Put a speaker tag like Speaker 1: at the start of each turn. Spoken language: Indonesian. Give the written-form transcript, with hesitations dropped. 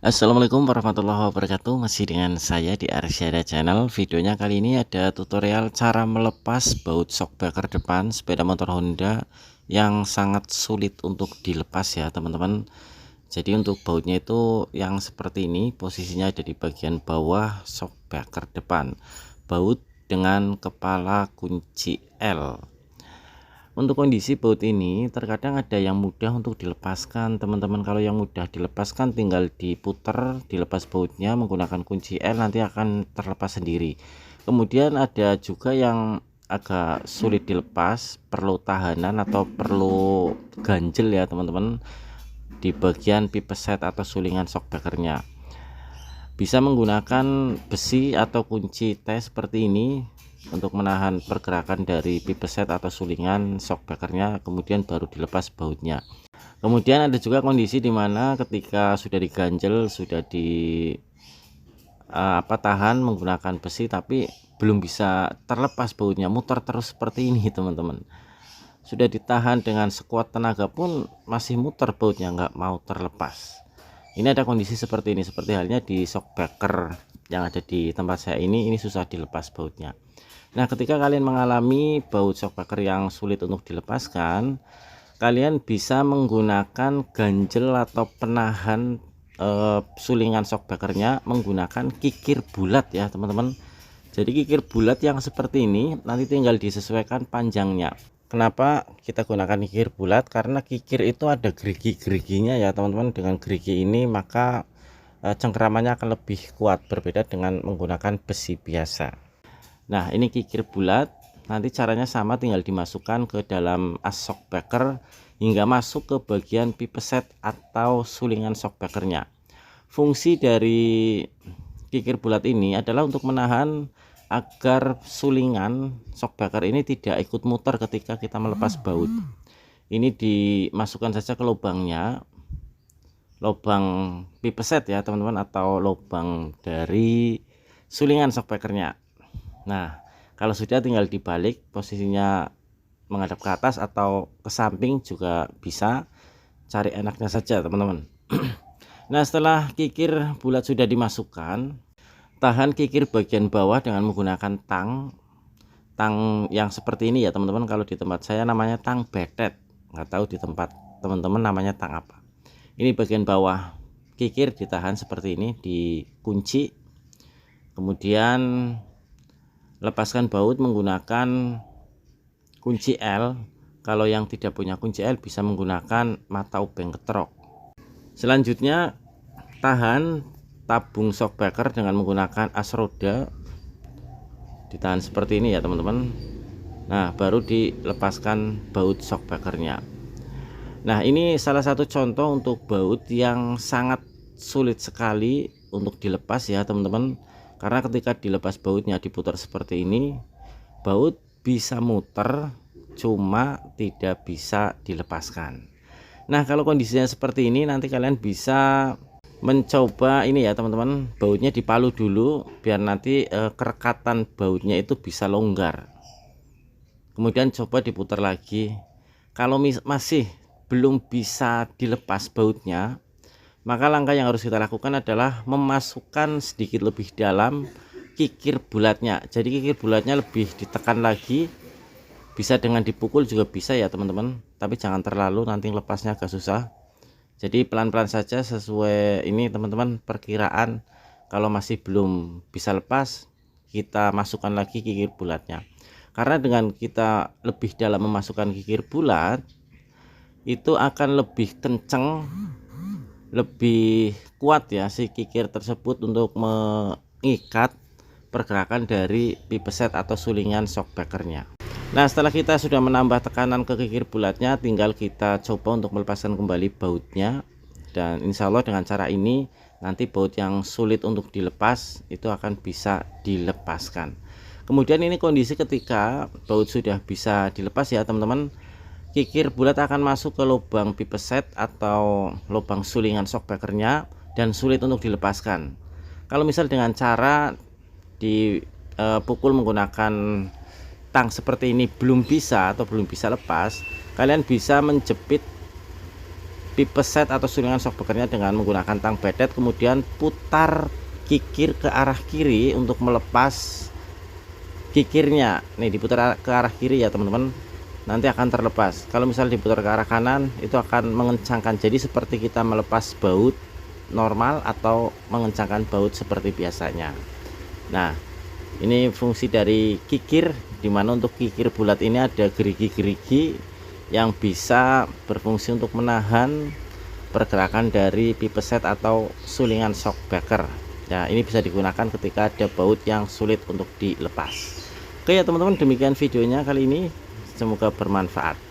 Speaker 1: Assalamualaikum warahmatullahi wabarakatuh. Masih dengan saya di Arsyada Channel. Videonya kali ini ada tutorial cara melepas baut shockbreaker depan sepeda motor Honda yang sangat sulit untuk dilepas ya teman-teman. Jadi untuk bautnya itu yang seperti ini, posisinya ada di bagian bawah shockbreaker depan, baut dengan kepala kunci L. Untuk kondisi baut ini terkadang ada yang mudah untuk dilepaskan teman-teman. Kalau yang mudah dilepaskan tinggal diputer, dilepas bautnya menggunakan kunci L, nanti akan terlepas sendiri. Kemudian ada juga yang agak sulit dilepas, perlu tahanan atau perlu ganjel ya teman-teman, di bagian pipeset atau sulingan shockbreakernya. Bisa menggunakan besi atau kunci T seperti ini untuk menahan pergerakan dari pipeset atau sulingan shockbreakernya, kemudian baru dilepas bautnya. Kemudian ada juga kondisi dimana ketika sudah diganjel, sudah tahan menggunakan besi, tapi belum bisa terlepas bautnya, muter terus seperti ini teman-teman. Sudah ditahan dengan sekuat tenaga pun masih muter bautnya, nggak mau terlepas. Ini ada kondisi seperti ini, seperti halnya di shockbreaker yang ada di tempat saya ini susah dilepas bautnya. Nah, ketika kalian mengalami baut shockbreaker yang sulit untuk dilepaskan, kalian bisa menggunakan ganjel atau penahan sulingan shockbreakernya menggunakan kikir bulat ya teman-teman. Jadi kikir bulat yang seperti ini nanti tinggal disesuaikan panjangnya. Kenapa kita gunakan kikir bulat? Karena kikir itu ada gerigi-geriginya ya teman-teman. Dengan gerigi ini maka cengkeramannya akan lebih kuat, berbeda dengan menggunakan besi biasa. Nah, ini kikir bulat, nanti caranya sama, tinggal dimasukkan ke dalam as shockbreaker hingga masuk ke bagian pipeset atau sulingan shockbreakernya. Fungsi dari kikir bulat ini adalah untuk menahan agar sulingan shockbreaker ini tidak ikut muter ketika kita melepas baut. Ini dimasukkan saja ke lubangnya, lubang pipeset ya teman-teman, atau lubang dari sulingan shockbreakernya. Nah, kalau sudah tinggal dibalik, posisinya menghadap ke atas atau ke samping juga bisa, cari enaknya saja teman-teman. Nah, setelah kikir bulat sudah dimasukkan, tahan kikir bagian bawah dengan menggunakan tang yang seperti ini ya teman-teman. Kalau di tempat saya namanya tang betet, nggak tahu di tempat teman-teman namanya tang apa. Ini bagian bawah kikir ditahan seperti ini, dikunci, kemudian lepaskan baut menggunakan kunci L. Kalau yang tidak punya kunci L bisa menggunakan mata ubeng ketrok. Selanjutnya tahan tabung shockbreaker dengan menggunakan as roda, ditahan seperti ini ya teman-teman. Nah, baru dilepaskan baut shockbreakernya. Nah, ini salah satu contoh untuk baut yang sangat sulit sekali untuk dilepas ya teman-teman. Karena ketika dilepas bautnya diputar seperti ini, baut bisa muter, cuma tidak bisa dilepaskan. Nah, kalau kondisinya seperti ini, nanti kalian bisa mencoba ini ya teman-teman, bautnya dipalu dulu biar nanti kerekatan bautnya itu bisa longgar. Kemudian coba diputar lagi. Kalau masih belum bisa dilepas bautnya, maka langkah yang harus kita lakukan adalah memasukkan sedikit lebih dalam kikir bulatnya. Jadi kikir bulatnya lebih ditekan lagi, bisa dengan dipukul juga bisa ya teman-teman, tapi jangan terlalu, nanti lepasnya agak susah. Jadi pelan-pelan saja sesuai ini teman-teman, perkiraan. Kalau masih belum bisa lepas, kita masukkan lagi kikir bulatnya. Karena dengan kita lebih dalam memasukkan kikir bulat, itu akan lebih kenceng, lebih kuat ya si kikir tersebut untuk mengikat pergerakan dari pipeset atau sulingan shockbreakernya. Nah, setelah kita sudah menambah tekanan ke kikir bulatnya, tinggal kita coba untuk melepaskan kembali bautnya. Dan insya Allah dengan cara ini nanti baut yang sulit untuk dilepas itu akan bisa dilepaskan. Kemudian ini kondisi ketika baut sudah bisa dilepas ya teman-teman. Kikir bulat akan masuk ke lubang pipeset atau lubang sulingan shockbreakernya dan sulit untuk dilepaskan. Kalau misal dengan cara dipukul menggunakan tang seperti ini belum bisa atau belum bisa lepas, kalian bisa menjepit pipe set atau sulingan shockbreakernya dengan menggunakan tang bedet, kemudian putar kikir ke arah kiri untuk melepas kikirnya. Nih diputar ke arah kiri ya teman-teman, nanti akan terlepas. Kalau misalnya diputar ke arah kanan itu akan mengencangkan, jadi seperti kita melepas baut normal atau mengencangkan baut seperti biasanya. Nah ini fungsi dari kikir, dimana untuk kikir bulat ini ada gerigi-gerigi yang bisa berfungsi untuk menahan pergerakan dari pipe set atau sulingan shockbreaker. Nah ini bisa digunakan ketika ada baut yang sulit untuk dilepas. Oke ya teman-teman, demikian videonya kali ini, semoga bermanfaat.